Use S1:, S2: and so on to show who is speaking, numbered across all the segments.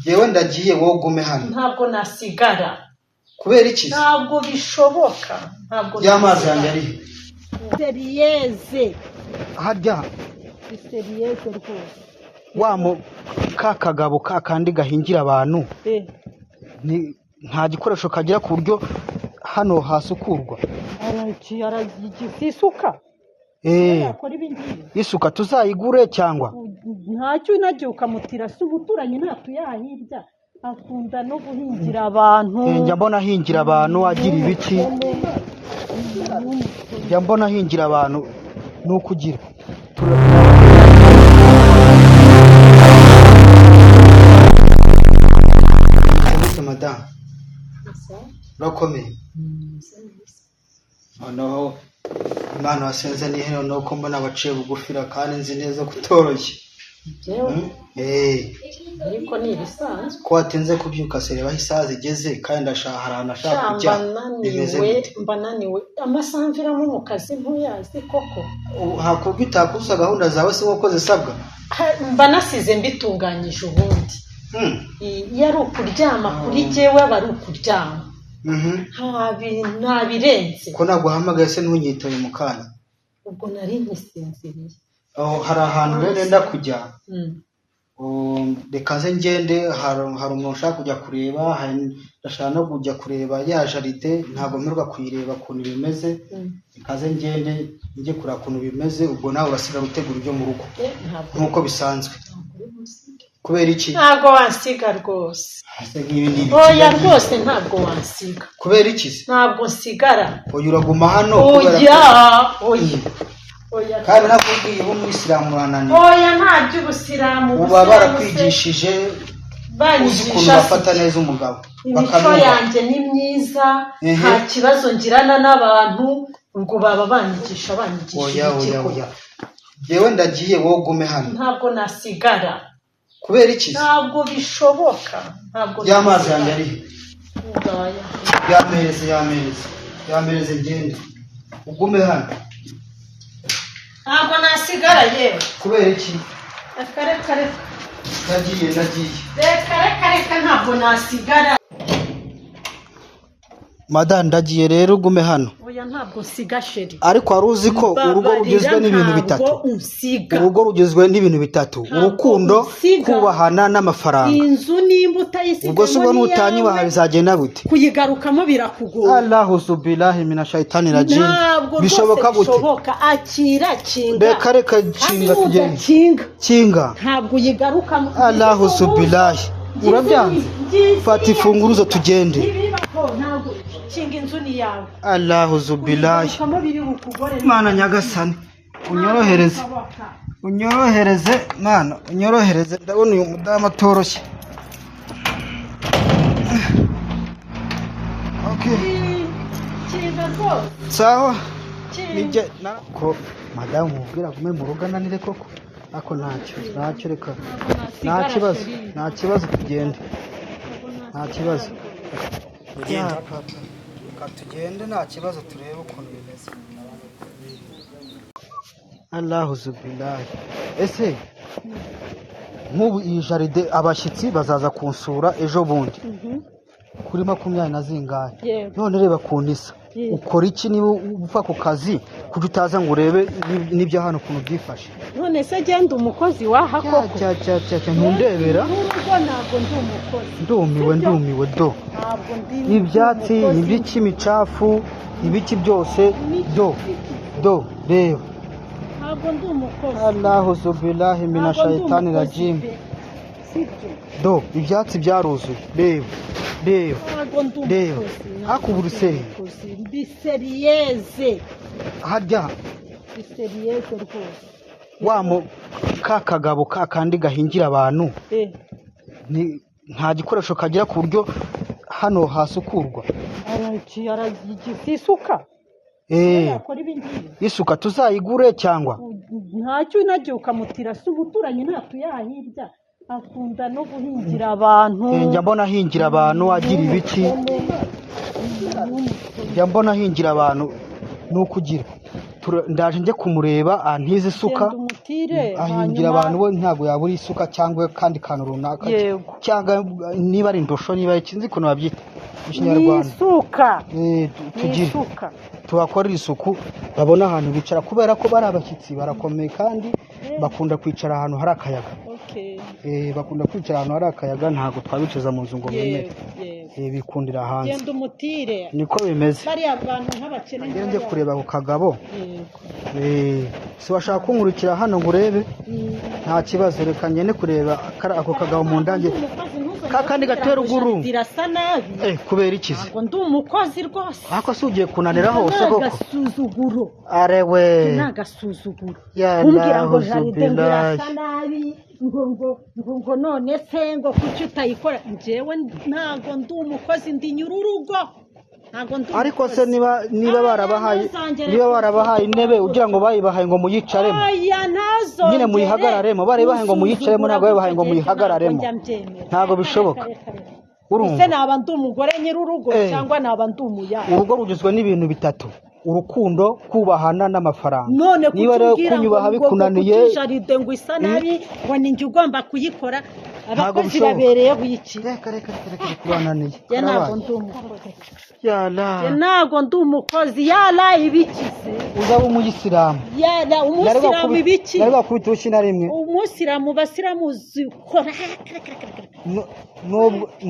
S1: yewe ndagiye wowe ugume hano.
S2: Ntabwo nasigara.
S1: Kubera iki?
S2: Ntabwo bishoboka. Ntabwo
S1: y'amazi yanjye ari
S2: seriyeze.
S1: harya
S2: Seriyeze rwose.
S1: kakagabo kakandi gahingira abantu nta gikoresho kagira ku buryo hano hasukurwa.
S2: Isuka.
S1: Isuka tuzayigure cyangwa
S2: ntacyo nagiye ukamutira se ubuturanyi natuyahirya akunda no guhingira abantu.
S1: Njya mbona ahingira abantu agira ibiki. Njya mbona ahingira abantu nukugira Madame urakomeye. Noneho Imana wasenze ni heno nuko mbona abaciye bugufira kandi nzi neza kutoroshye.
S2: Ariko ni ibisanzwe
S1: ko watinze kubyuka sereba aho isaha zigeze kandi ahantu ashaka kujya bimeze gute?
S2: Mbananiwe amasamviramo mu kazi ntuyazi koko.
S1: Hakubwo utakuza gahunda zawe se nk'uko zisabwa.
S2: Mba nasize mbitunganyije ubundi. Iyo ari ukuryama kuri jyewe aba ari ukuryama. Nta birenze.
S1: Ko naguhamagaye se ntunyitaye mu kanya.
S2: Ubwo nari nkisinziriye.
S1: Hari ahantu rero nenda kujya. Reka nze ngende, hari umuntu ushaka kujya kureba, ndashaka no kujya kureba ya jaride, ntabwo mperuka kuyireba ukuntu bimeze. Reka nze ngende njye kureba ukuntu bimeze, ubwo nawe urasigara utegura ibyo mu rugo nk'uko bisanzwe. Kubera iki?
S2: Ntabwo wansiga rwose. Oya rwose ntabwo wansiga.
S1: Kubera iki?
S2: Ntabwo nsigara.
S1: Oya uraguma hano.
S2: Oya.
S1: Kandi nakubwiye ubu mwisilamu urananiye.
S2: Oya nta by'ubusilamu.
S1: Uba barakwigishije uzi ukuntu bafata neza umugabo.
S2: Imico yanjye ni myiza, nta kibazo ngirana n'abantu, ubwo baba banyigisha
S1: Oya. Yewe ndagiye wowe ugume hano.
S2: Ntabwo nasigara.
S1: Kubera iki?
S2: Ntabwo bishoboka.
S1: y'amazi yanjye ari yamereze ngende ugume hano.
S2: Ntabwo nasigara yewe.
S1: Kubera iki?
S2: Reka.
S1: Ndagiye.
S2: Reka ntabwo nasigara.
S1: Madame ndagiye rero ugume hano.
S2: Oya ntabwo nsiga sheri.
S1: Ariko wari uzi ko urugo rugizwe n'ibintu bitatu. Urugo rugizwe n'ibintu bitatu: urukundo, kubahana n'amafaranga.
S2: Inzu nimba utayisiga
S1: ubwo se ubwo nutanyibaha bizagenda gute?
S2: Kuyigarukamo birakugora.
S1: Allahu subillahi minashaytani rajim. Bishoboka gute?
S2: Akira kinga.
S1: Reka kinga tugende. Kinga.
S2: Ntabwo uyigarukamo.
S1: Allahu subillahi. Urabyanze? Fata ifunguruzo tugende.
S2: Kinga inzu ni yawe.
S1: Allahu zubillahi. Mana nyagasani unyorohereze mana unyorohereze, ndabona uyu mudamu atoroshye.
S2: Kinga rwose.
S1: Sawa. Nijye nako madamu mubwira gume mu rugo ananire koko. Ako ntacyo reka. Nta kibazo tugende. Nta kibazo. Tugende nta kibazo turebe ukuntu bimeze. Allahu zubillahi. Ese nk'ubu iyi jaride abashyitsi bazaza kunsura ejo bundi kuri 20 na zingahe. None reba kuntisa ukora iki niba upfa ku kazi kuko utaza ngo urebe n'ibyo hano ukuntu byifashe.
S2: None se genda umukozi waha koko.
S1: Ntundebera.
S2: Ntabwo ndi umukozi.
S1: Ndumiwe do. Ibyatsi ibiki micafu ibiki byose do reba.
S2: Ntabwo ndi umukozi.
S1: Allahu zubillahi minashaytani rajim. Do ibyatsi byaruzuye reba. Hakuburuse.
S2: Biseriyeze.
S1: Harya
S2: Biseriyeze rwose.
S1: kakagabo kakandi gahingira abantu nta gikoresho kagira ku buryo hano hasukurwa.
S2: Isuka.
S1: Isuka tuzayigure cyangwa
S2: ntacyo nagiye ukamutira se ubuturanyi natuyahirya akunda no guhingira abantu.
S1: Njya mbona ahingira abantu agira ibiki. Njya mbona ahingira abantu nukugira ndaje njye kumureba antize isuka ahingira abantu we ntabwo yabura isuka cyangwa kandi kantu runaka cyangwa niba ari indosho niba ikinzi kuno babyita mu Kinyarwanda
S2: isuka
S1: tugire tubakorera isuku babona ahantu bicara kubera ko bari abashyitsi barakomeye kandi bakunda kwicara ahantu hari akayaga bakunda kwicara ahantu hari akayaga ntabwo twabicaza mu nzu ngo bemere bikundira hanze
S2: genda umutire
S1: niko bimeze
S2: bariya bantu nk'abakene
S1: njye kureba ku kagabo si washaka kunkurikira hano ngo urebe nta kibazo reka ngende kureba ako kagabo mu ndange kakandi gatera uguru
S2: birasa nabi
S1: kubera ikizi
S2: ngo ndi umukozi rwose
S1: ako si ugiye kunanira hose koko
S2: agasuzuguro
S1: arewe
S2: n'agasuzuguro kumbwira ngo jaride birasa nabi ngo none se ngo kuki utayikora njyewe ntago ndi umukozi ndi nyururugo
S1: ariko se niba barabahaye intebe ugira ngo bayibahaye ngo muyicaremo nyine muyihagararemo baribahaye ngo muyicaremo ntabwo bayibahaye ngo muyihagararemo ntabwo bishoboka
S2: urumva naba ndi umugore nyir'urugo cyangwa naba ndi umuyaya
S1: urugo rugizwe n'ibintu bitatu urukundo kubahana n'amafaranga
S2: niba rero kunyubaha bikunaniye jaride ngo isa nabi ngo ninjye ugomba kuyikora abakozi babereye biki
S1: reka kubananiye
S2: ntabwo ndi umukozi ntabwo ndi umukozi ibikize
S1: uzaba umuyisilamu
S2: umuyisilamu ibiki
S1: nari bakubita urushyi na rimwe
S2: umuyisilamu basiramu zikora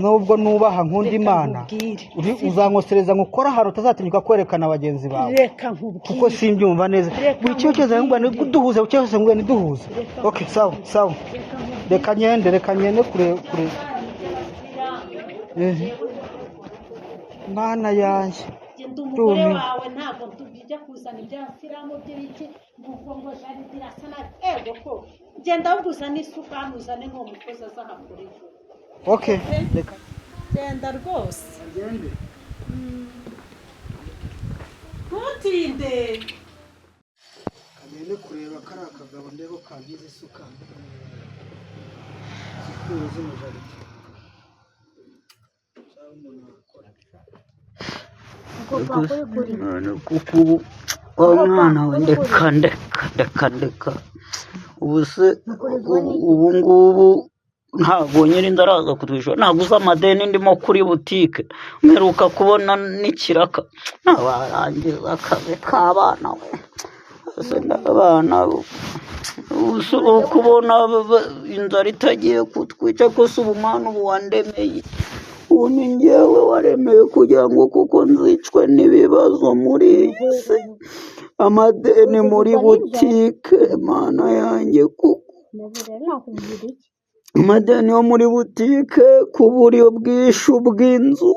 S1: nubwo nubaha nkunda imana uzankosereza ngo ukore ahantu utazatinyuka kwerekana bagenzi bawe
S2: reka nkubwire
S1: kuko simbyumva neza buri kimwe cyose duhuze buri cyose ngo duhuze okay sawa reka nyende kure mana yanjye
S2: umugore wawe ntabwo tujya kuzana iby'abasiramu by'ibiki ngo jaride irasa nabi ko genda ahubwo isuka uzane n'uwo mukozi azahakorera
S1: okay reka
S2: genda rwose ntutinde
S1: kagende kureba kari akagabo ndebo kangize isuka zikuru z'umujaride
S3: kuko ubu mwana we ndeka ubu se ubu ngubu ntabwo nyiri ndaraza kutwishyura naguze amadeni ndimo kuri butike mperuka kubona n'ikiraka ntabarangiza akazi k'abana we abana kubona inzara itagiye kutwica ko si ubumana ubu wandemeye ubu ni njyewe waremeye kugira ngo kuko nzicwe n'ibibazo muri iyi si amadeni muri butike mana yanjye kuko amadeni yo muri butike ku buryo bw'ishu bw'inzu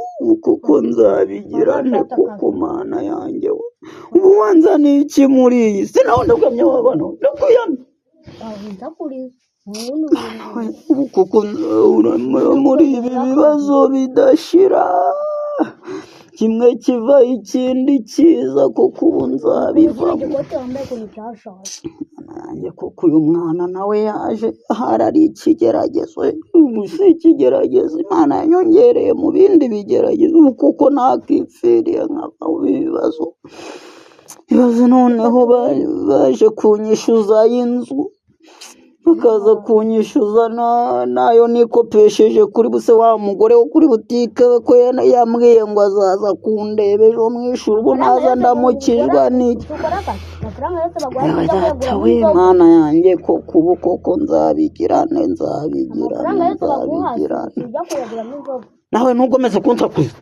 S3: kuko nzabigira nte kuko mana yanjye ubu wanzaniye iki muri iyi si nawe ndabwamye wabana ndakuyamye ubu kuko muri ibi bibazo bidashira kimwe kiva ikindi kiza kuko ubu nzabivamo nanjye kuko uyu mwana nawe yaje harari ikigeragezo ubu si ikigeragezo imana yanyongereye mu bindi bigeragezo ubu kuko nakipfiriye nkava ibibazo noneho baje kunyishyuza y'inzu bakaza kunyishyuza nayo nikopesheje kuri buse wa mugore wo kuri butike ko yambwiye ngo azaza kundeba ejo mwishyura ubu naza ndamukizwa n'iki we mana yanjye ko kubu koko nzabigirane nawe ntugomeze kunsakwiza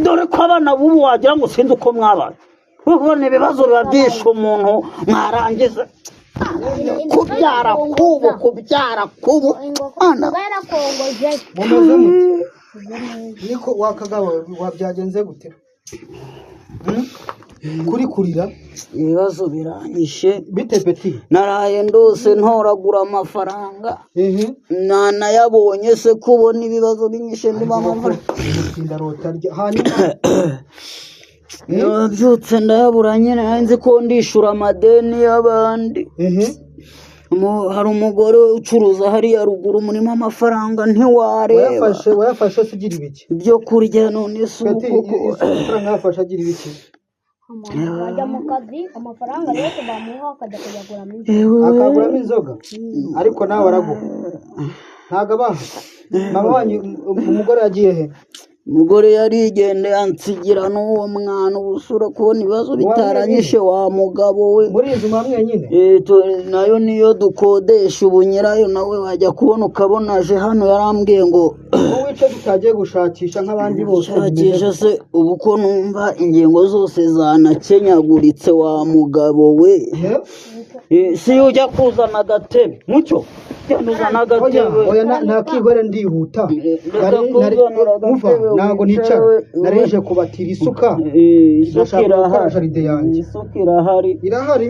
S3: dore ko abana b'ubu wagira ngo sinzi uko mwabaye ubona ibibazo biba byishe umuntu mwarangiza kubyara kubu
S1: mumeze mute niko wakagabo wabyagenze gute kurira
S3: ibibazo biranyishe
S1: bite peti
S3: naraye ndose ntoragura amafaranga nanayabonye se kubona ibibazo binyishe ndimo amafaranga hanyuma byutse ndayabura nyine nzi ko ndishura amadeni y'abandi hari umugore ucuruza hariya ruguru murimo amafaranga ntiwareba
S1: wayafashe se ugira ibiki
S3: ibyo kurya none si
S1: amafaranga yafashe agira ibiki
S4: ajya mu kazi amafaranga yose bamuha akajya kuyaguramo inzoga
S1: akaguramo inzoga ariko nawe araguha ntabwo abaha mama wanyu umugore yagiye he
S3: umugore yarigendeye ansigira n'uwo mwana ubusura kubona ibibazo bitaranyishe wa mugabo we
S1: muri izi mwenyine
S3: nayo niyo dukodesha ubu nyirayo nawe wajya kubona ukabona aje hano yarambwiye ngo
S1: wice tutagiye gushakisha nk'abandi bose
S3: shakisha se ubu ko numva ingingo zose zanakenyaguritse wa mugabo we si ujya kuzana agatebe mucyo genda uzana agatebe
S1: nta kigore ndihuta ntabwo nicara nareje kubatira isuka
S3: isuka irahari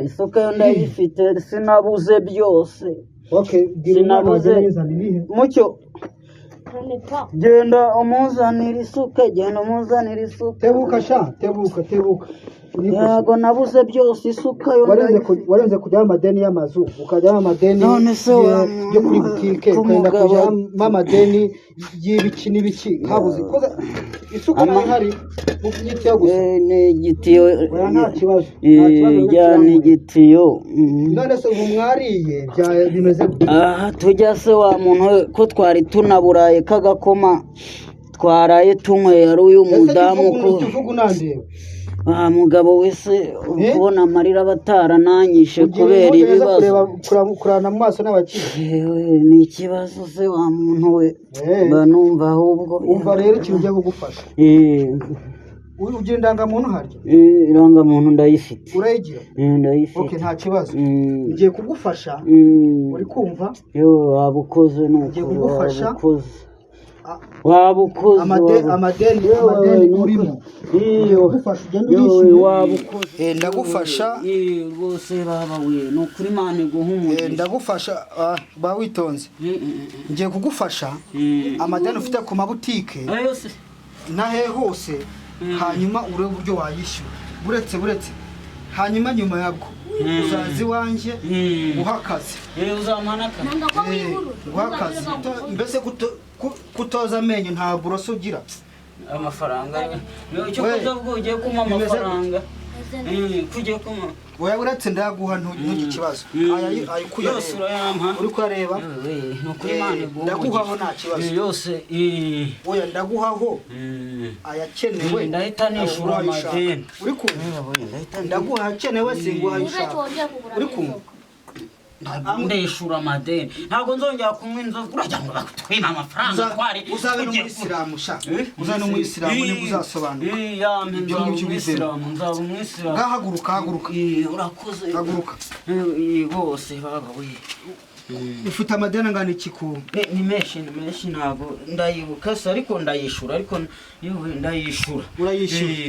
S3: isuka yo ndayifite sinabuze byose sinabuze mucyo genda umuzanira isuka
S1: tebuka
S3: yego nabuze byose isuka yo
S1: warenze kujyaho amadeni y'amazu ukajyaho amadeni yo kuri butike ukagenda kujyaho amadeni y'ibiki n'ibiki habuze isuka nayo ihari mu gitiyo gusa
S3: ni igitiyo
S1: nta kibazo
S3: ni igitiyo
S1: none se ubu mwariye bimeze
S3: aha tujya se wa muntu we ko twari tunaburaye k'agakoma twaraye tunyweye ari uyu mudamu ko wa mugabo wese ubona amarira batarananyishe kubera ibibazo
S1: kurana mu maso n'abakire
S3: ni ikibazo se wa muntu we banumva ahubwo
S1: umva rero ikintu ugiye kugufasha ugira indangamuntu harya
S3: irangamuntu ndayifite
S1: urayigira
S3: ndayifite
S1: nta kibazo ngiye kugufasha uri kumva
S3: waba ukoze
S1: ngiye kugufasha
S3: waba ukoze
S1: amadeni urimo gufasha ugenda urishyura ndagufasha
S3: rwose baba we ni ukuri Imana iguha umugisha
S1: ndagufasha ba witonze ngiye kugufasha amadeni ufite ku mabutike nahe hose hanyuma urebe uburyo wayishyura buretse hanyuma nyuma yabwo uzazi wanjye uhakaze uhakaze mbese kutoza amenyo nta buroso ugira
S3: amafaranga icyo kuza ubwo ugiye kuma amafaranga kugiye kuma
S1: wowe uretse ndaguha ntugire ikibazo yose urayampa uri kurareba ndaguhaho nta kibazo
S3: yose
S1: oya ndaguhaho ayakenewe
S3: ndahita nishura amadeni
S1: uri kumva ndaguha akenewe singuha ishaka uri kumva
S3: ndishura amadeni ntabwo nzongera kunywa inzoga urajya ngo batwima amafaranga twari
S1: uzabe n'umuyisilamu sha uzabe n'umuyisilamu nibwo uzasobanuka
S3: ibyo ngibyo ubizeramu nzaba umuyisilamu
S1: haguruka
S3: urakoze
S1: haguruka
S3: bose baba we
S1: ufite amadeni angana iki ku
S3: ni menshi ntabwo ndayibuka se ariko ndayishura ariko yewe ndayishura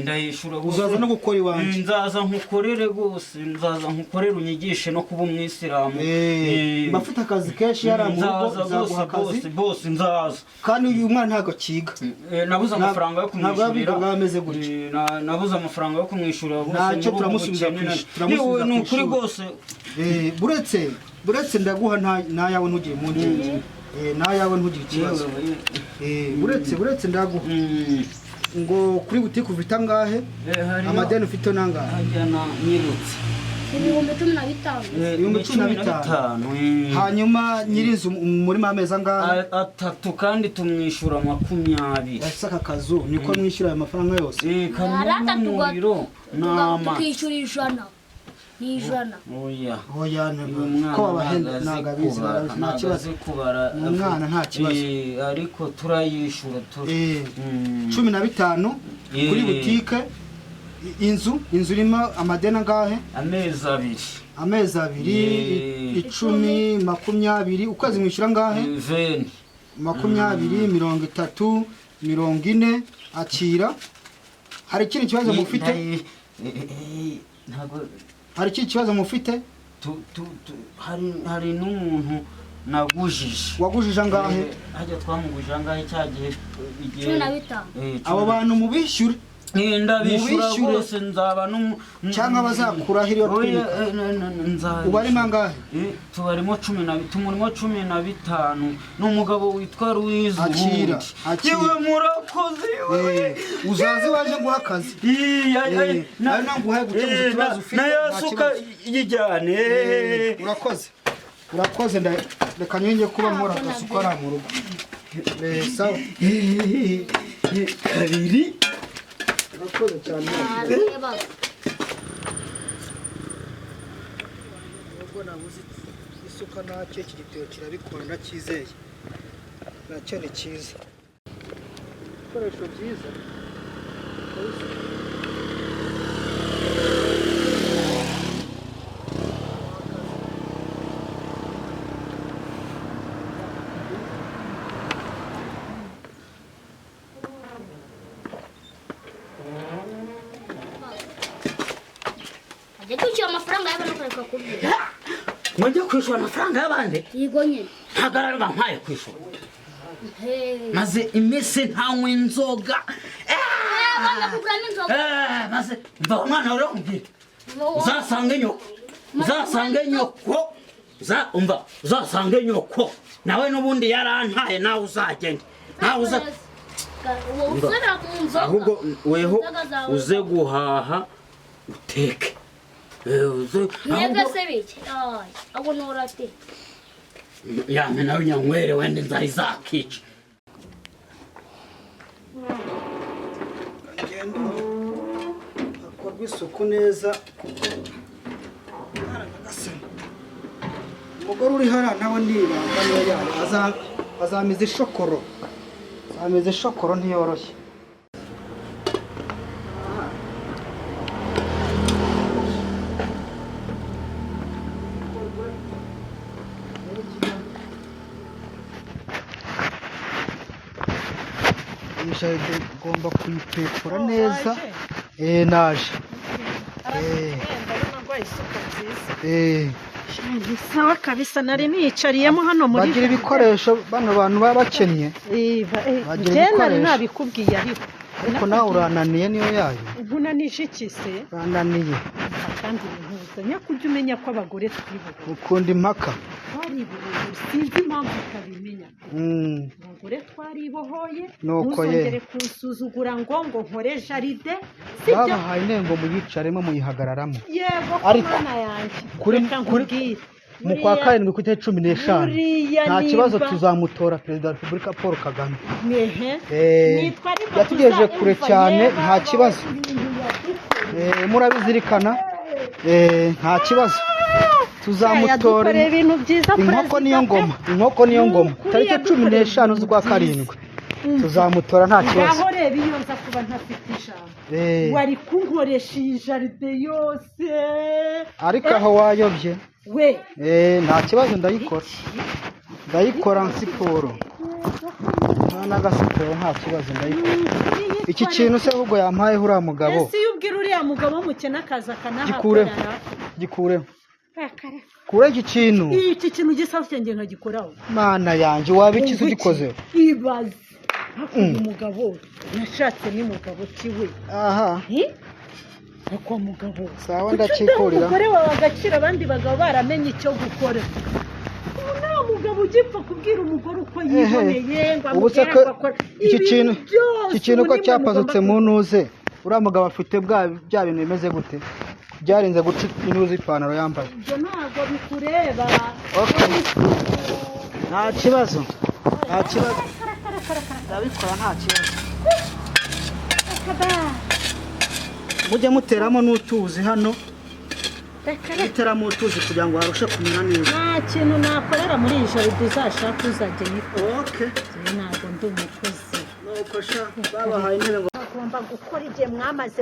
S3: ndayishura
S1: uzaza no gukora iwanjye
S3: nzaza nkukorere rwose unyigishe no kuba umwisilamu
S1: bafite akazi kenshi yari mu rugo nzaguha akazi
S3: bose nzaza
S1: kandi uyu mwana ntabwo akiga
S3: nabuze amafaranga yo kumwishyurira
S1: ntabwo ameze gutya
S3: nabuze amafaranga yo kumwishyurira
S1: ntacyo turamusubiza
S3: ni ukuri rwose
S1: buretse ndaguha nayawe ntugire mu ngenge nayawe ntugire ikibazo buretse ndaguha ngo kuri butike ufite angahe amadeni ufite nangahe
S3: ajyana nyirutse
S4: ibihumbi
S3: 15
S1: hanyuma nyirizu muri amezi angahe
S3: 3 kandi tumwishyura 20
S1: ese aka kazu niko mwishyura ayo mafaranga yose
S3: n'umuriro nama
S4: tukishyura ijana
S3: oya
S1: ko babahenda ntabwo abizi nta kibazo umwana nta kibazo
S3: ariko turayishyura
S1: 15 kuri butike inzu irimo amadeni angahe amezi abiri 10 20 ukwezi mwishyura angahe 20 30 40 akira hari ikindi kibazo mufite hari ikindi kibazo mufite
S3: hari n'umuntu
S1: wagujije angahe
S3: hajya twamugujije angahe cyagihe
S4: 15
S1: abo bantu mubishyure
S3: ndabishyura rwose nzaba
S1: cyangwa bazakurahira iyo ubarimo angahe
S3: tubarimo 15 n'umugabo witwa Ruizu
S1: akira
S3: yewe murakoze
S1: uzaze waje guha akazi nayo nanguhaye gukemuza ikibazo ufite
S3: nayasuka yijyane
S1: urakoze reka nyenge kuba nkora agasuka ari mu rugo sawa
S3: kabiri
S1: urakoze cyane ubwo nabuze isuka nacyo iki gitero kirabikora ndacyizeye nacyo ni cyiza ibikoresho byiza
S4: kwishyura amafaranga y'abantu ukareka kubwira
S3: mwajya kwishyura amafaranga y'abandi
S4: yego nyine
S3: ntagararwa mpaye kwishyura maze iminsi ntanywa inzoga maze mva umwana wari wamubwira uzasange nyoko uzasange nyoko nawe n'ubundi yarantaye nawe uzagenda nawe ahubwo weho uze guhaha uteke
S4: mwebwe se biki abo nturate
S3: yame nawe nyanywere wende nzari zakica
S1: ngendo akorwa isuku neza umugore uri hariya nawe nibanga niyo yawe azameza ishokoro ntiyoroshye ugomba kuyipepura neza naje
S2: sawa kabisa nari niyicariyemo hano muri
S1: bagira ibikoresho bano bantu baba bakennye
S2: nari nabikubwiye ariko
S1: nawe urananiye niyo yayo
S2: nkunanije iki se
S1: urananiye
S2: kandi ntuzanya kujya umenya ko abagore twibuka
S1: ukunda impaka
S2: sinzi impamvu utabimenya abagore twaribohoye
S1: nuko
S2: ntuzongere kunsuzugura ngo nkore jaride
S1: babahaye intego muyicaremo muyihagararamo
S2: yego mana yanjye
S1: kuri mu kwa karindwi ku itariki 15 nta kibazo tuzamutora perezida wa repubulika Paul Kagame yatugejeje kure cyane nta kibazo murabizirikana nta kibazo tuzamutora inkoko niyo ngoma tariki 15 z'ukwa karindwi tuzamutora nta kibazo
S2: aho reba iyo nza kuba ntafite ijambo wari kunkoresha iyi jaride yose
S1: ariko aho wayobye
S2: we
S1: nta kibazo ndayikora siporo n'agasiporo nta kibazo ndayikora iki kintu se ahubwo yampayeho uriya mugabo
S2: ese iyo ubwira uriya mugabo mukene akaza akanahakorera
S1: gikureho kure iki kintu
S2: gisa cyangwa nkagikoraho
S1: mana yanjye wabikize ugikozeho
S2: ibaze umugabo nashatse ni mugabo kiwe
S1: aha
S2: kwa mugabo
S1: sawa ndacikorera
S2: umugore wawe agaciro abandi bagabo baramenye icyo gukora nta mugabo ugipfa kubwira umugore uko yiboneye ngo amubwire ko akora
S1: iki kintu ko cyapazutse mu ntuze uriya mugabo afite bya bintu bimeze gute byarinze guca intuze ipantaro yambaye
S2: ibyo ntabwo bikureba
S1: nta kibazo ndabikora nta kibazo mujye muteramo n'utuzi hano muteramo utuzi kugira ngo harushe kumera neza
S2: nta kintu nakorera muri iyi joro uzashaka uzajya yikora ntabwo ndi umukozi
S1: babahaye intebe ngo
S2: bagomba gukora igihe mwamaze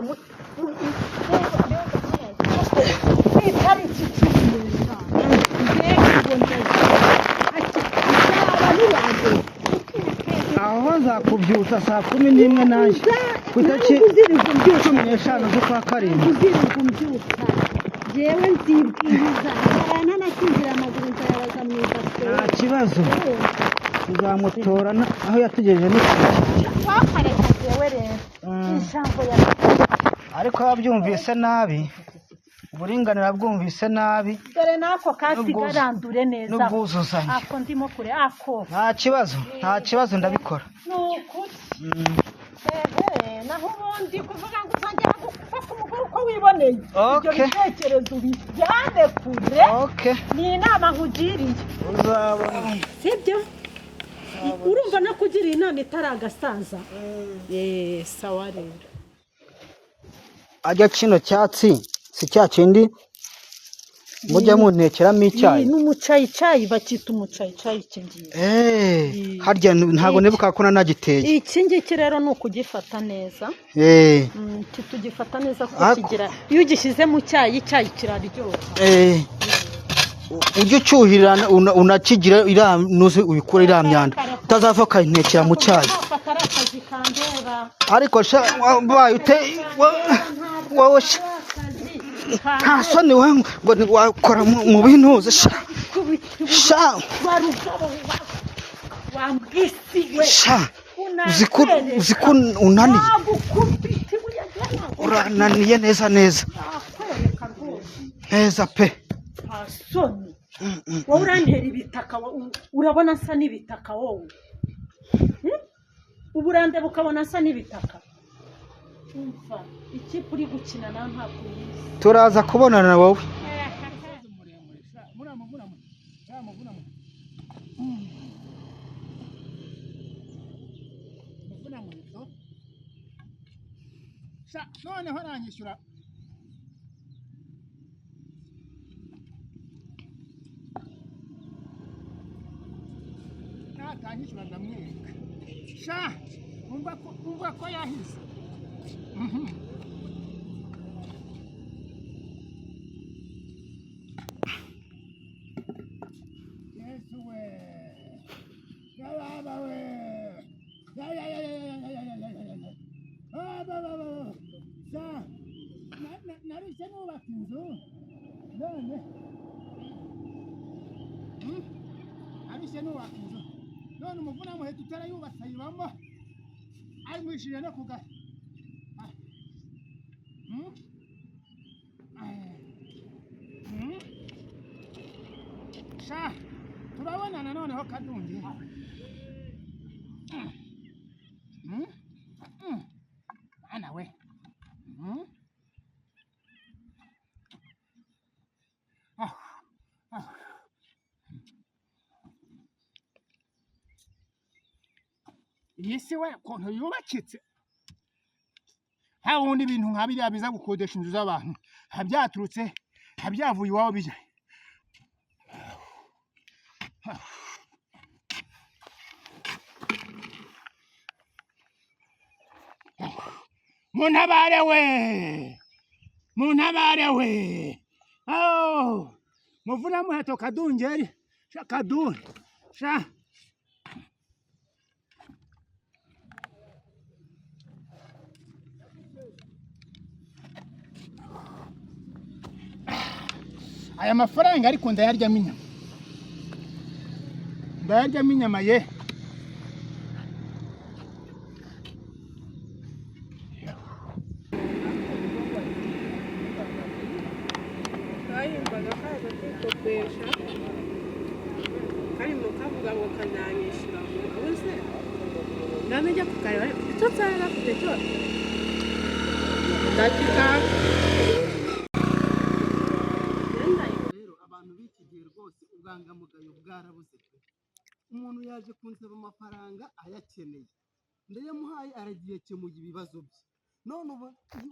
S1: aho nzakubyutsa saa 11 naje ku itariki 15 z'ukwa karindwi
S2: jewe nzibwiriza arana nakinjira amaguru nzayabaza mu ibase
S1: nta kibazo tuzamutorana aho yatugejeje n'iki
S2: wakareka jewe rero ijambo ya
S1: ariko yabyumvise nabi uburinganira bwumvise nabi
S2: dore nako kasigarandure neza
S1: n'ubwuzuzanye
S2: ako ndimo kure ako
S1: nta kibazo ndabikora
S2: nukuri naho ubundi kuvuga ngo uzongera gufata umugore uko wiboneye ibyo bitekerezo ubijyane kure ni inama nkugiriye
S1: uzabona
S2: sibyo urumva no kugira inama itaragasaza sawa rero
S1: ajya kino cyatsi si cya kindi mujya muntekeramo icyayi
S2: n'umucayicayi bakita umucayicayi iki ngiki
S1: harya ntabwo nibuka ko nanagiteye
S2: iki ngiki rero ni ukugifata neza tugifata neza kuko kigira iyo ugishyize mu cyayi icyayi kiraryoha
S1: ujye ucyuhira unakigira iriya nuze ubikure iriya myanda utazava ukantekera mu cyayi ariko wabaye wowe nta soni we ngo wakora mu bintuze sha uzi ko unaniye urananiye neza pe
S2: wowe urantera ibitaka urabona asa n'ibitaka wowe uburande bukabona asa n'ibitaka ikipe uri gukina nawe ntabwo uyizi
S1: turaza kubonana wowe
S5: noneho aranyishyura natanyishyura ndamwereka sha umva ko yahize Yesu we baba we narishe nubaka inzu none narishe nubaka inzu none umuvunamuheto utarayubatse ayibamo ayimwishije no kuga sha turabonana noneho kadungi ana we iyi si we ukuntu yubakitse nta wundi ibintu nka biriya biza gukodesha inzu z'abantu habyaturutse habyavuye iwabo bijya muntabare we muvuna muheto kadungeri sha kaduri sha aya mafaranga ariko ndayaryamo inyama ye
S6: kahimbaga kaza kwikopesha karimo kavuga ngo kananyishyura ubuze ndamenya kukareba icyo nsanga afite cyose ndakikaka
S5: rwose ubwangamugayo bwarabuze umuntu yaje kunsaba amafaranga ayakeneye ndayamuhaye aragiye kemuye ibibazo bye none ubu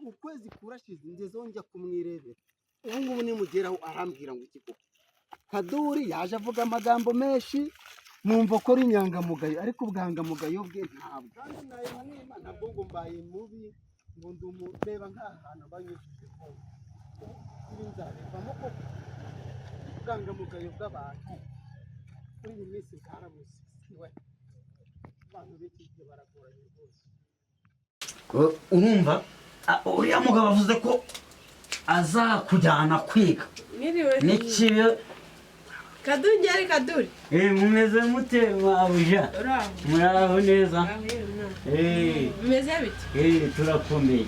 S5: ukwezi kurashize ngezeho njya kumwirebera ubu ngubu nimugeraho arambwira ngo iki koko kaduri yaje avuga amagambo menshi numva ko ari inyangamugayo ariko ubwangamugayo bwe ntabwo kandi nayimwima nabwo ngo mbaye mubi ngo ndumureba nk'ahantu banyujije hose ibi nzabivamo koko ubwangamugayo bw'abantu muri iyi minsi bwarabuze abantu b'iki gihe baragoranye rwose
S3: urumva uriya mugabo avuze ko azakujyana kwiga n'ikibi
S6: Kaduri ngeri Kaduri.
S3: Mumeze mute mabuja?
S6: Uraho.
S3: Muraho neza?
S6: Mumeze bite?
S3: Turakomeye.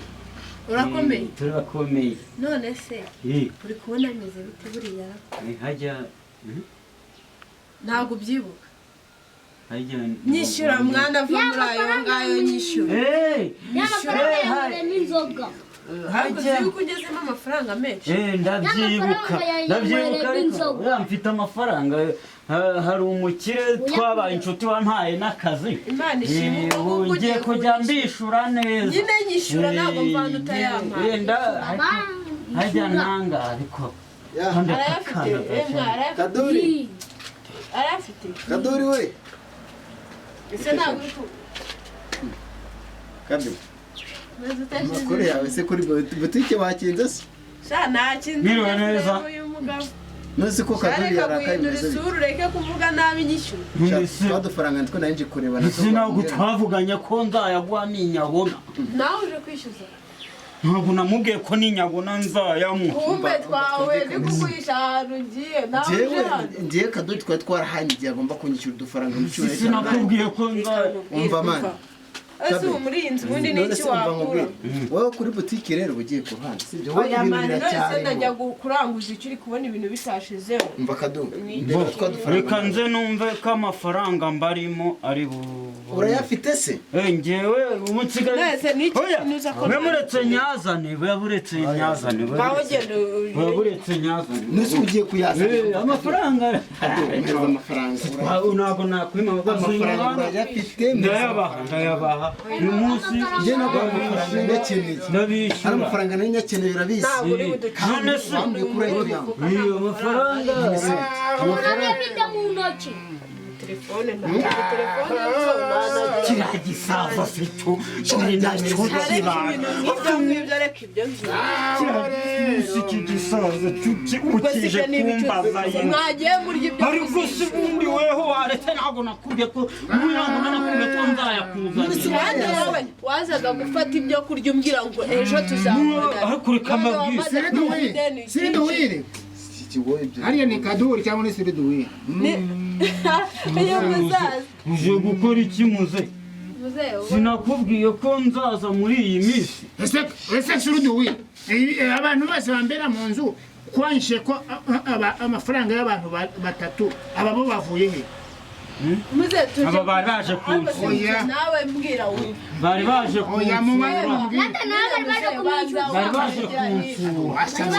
S6: Urakomeye?
S3: Turakomeye.
S6: None se uri kubona meze bite buriya?
S3: Hajya
S6: Ntabwo ubyibuka.
S3: hajya
S6: Nyishyura mwana va muri ayo ngayo nyishyura.
S4: y'amafaranga yawe n'inzoga
S6: Hajya uko ugezemo amafaranga menshi.
S3: ndabyibuka ariko mfite amafaranga hari umukire twabaye inshuti wampaye n'akazi
S6: Imana ishimwe uko
S3: ugiye kujya mbishura neza
S6: nyine nyishyura ntabwo mvana utayampaye.
S3: hajya nanga ariko
S6: arayafite
S5: Kaduri
S6: arayafite
S5: Kaduri we
S6: ese ntabwo uri ku
S5: Kaduri amakuru yawe se kuri butike wakinze se
S6: sha nakinze
S3: Mwiriwe neza.
S6: uyu mugabo
S5: ntuzi ko Kaduri
S6: areka
S5: yarakaye
S6: guhindura
S5: bivuze
S6: isura ureke kuvuga nabi nyishyura.
S5: twadufaranga nitwo nari nje kureba
S3: ese ntabwo twavuganye ko nzayaguha ninyabona
S6: nawe uje kwishyuza
S3: ntabwo namubwiye ko ninyabona nzayamuha
S6: kumbe twawe ndi kuguhisha ahantu ngiye nawe uje hano
S5: ngiye Kaduri twari twarahanye igihe agomba kunyishyura udufaranga mu cyumweru
S3: sinakubwiye ko
S5: umva mani
S6: ese ubu muri iyi nzu ubundi ni iki wakura
S5: wowe kuri butike rero ugiye ku ruhande sibyo wowe
S6: oya
S5: ibintu
S6: mani none se
S5: biracyari
S6: ndajya kuranguza icyo uri kubona ibintu bitashizeho.
S5: umva Kaduri
S3: reka nze numve ko amafaranga mbarimo ari
S5: urayafite se
S3: ngewe ubu nsigaye
S6: Nese ni iki
S3: oya
S6: kinuza ko
S3: buretse nyazane buretse nyazane
S6: ngaho genda
S3: buretse nyazane
S5: nusi ugiye kuyazana
S3: amafaranga
S5: mpereza amafaranga
S3: ntabwo nakwima
S5: amafaranga urayafite
S3: ndayabaha uyu munsi
S5: njye nabwo amafaranga nyakeneye hari
S3: ndabishyura
S5: amafaranga nari nyakeneye urabizi
S6: ntabwo uri budukane
S3: none se
S5: wambwiye ko urayatuyanga
S3: iyo amafaranga
S4: amafaranga y'ibyo mu ntoki
S6: telefone ntabwo telefone nzona
S3: kiriya gisaza se cyo cyari nacyo kibana
S6: ibyo ngibyo ariko ibyo
S3: iki gisaza ukije kumbaza
S6: mwagiye murya ibyo
S3: ariko se ubundi weho waretse ntabwo nakubwiye ko ntabwo nakubwiye ko nzayakuzanira
S6: kandi wowe wazaga gufata ibyo kurya umbwira ngo ejo tuzamurana
S3: ariko reka mbabwire
S7: Siriduwire. Hariya ni Kaduri cyangwa ni Siriduwire.
S6: iyo muzaza
S3: uje gukora iki muze sinakubwiye ko nzaza muri iyi minsi
S7: Ese Siriduwire. Abantu bose bambera mu nzu kwanshe ko amafaranga y'abantu batatu aba bo bavuye he?
S6: muze tuje
S3: aba bari baje kunsura
S6: nawe mbwira wowe
S3: bari baje
S7: Oya mu bana
S3: kunsura
S7: bambwira.
S4: nata nawe bari baje kumwishyuza
S3: bari baje kunsura
S7: Asana.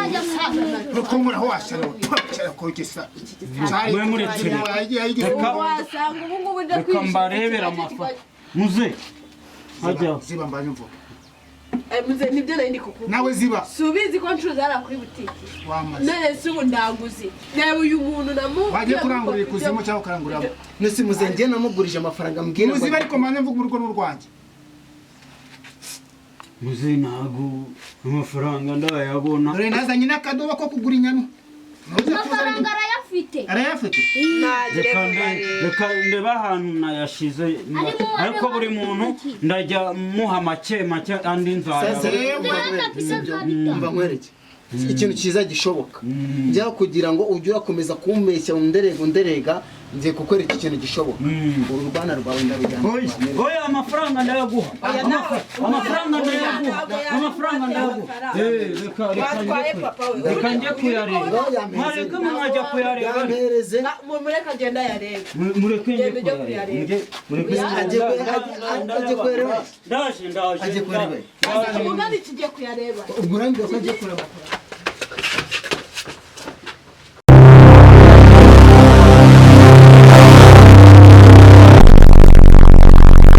S7: Rukumura ho asana. Cyara ko kisa.
S3: mwe muretse reka
S6: wasanga ubu ngubu nda
S3: reka mbarebera amafaranga muze hajya
S7: Ziba mbanye mvuga.
S6: muze nibyo nari ndi kukuvuga
S7: Nawe ziba.
S6: subizi ko ncuruza hariya kuri butike
S7: Wamaze.
S6: none se ubu ndaguze reba uyu muntu namubwiye
S7: Wagiye kurangurira ikuzimu cyangwa ukarangurira abo.
S5: nusi muze njye namugurije amafaranga mbwira
S7: Muziba ariko mbanye mvuga urugo n'urwanjye.
S3: muze ntabwo amafaranga ndayabona
S7: Dore nazanye n'akadobo ko kugura inyama.
S4: amafaranga arayafite
S7: Arayafite.
S3: reka ndebe ahantu nayashize ariko buri muntu ndajya muha make make andi
S5: umva nkwereke ikintu cyiza gishoboka njya kugira ngo ujye urakomeza kumbeshya underega ngiye kukwereka ikintu gishoboka uru rwana rwawe ndarujyana
S3: oya amafaranga ndayaguha amafaranga ndayaguha reka njye kuyareba mwareka mwajya kuyareba
S5: yampereze
S6: mureka agenda yareba
S3: mureke njye kuyareba
S5: ajye kureba
S6: umugani kigiye kuyareba
S5: ubwo urambwira ko agiye kureba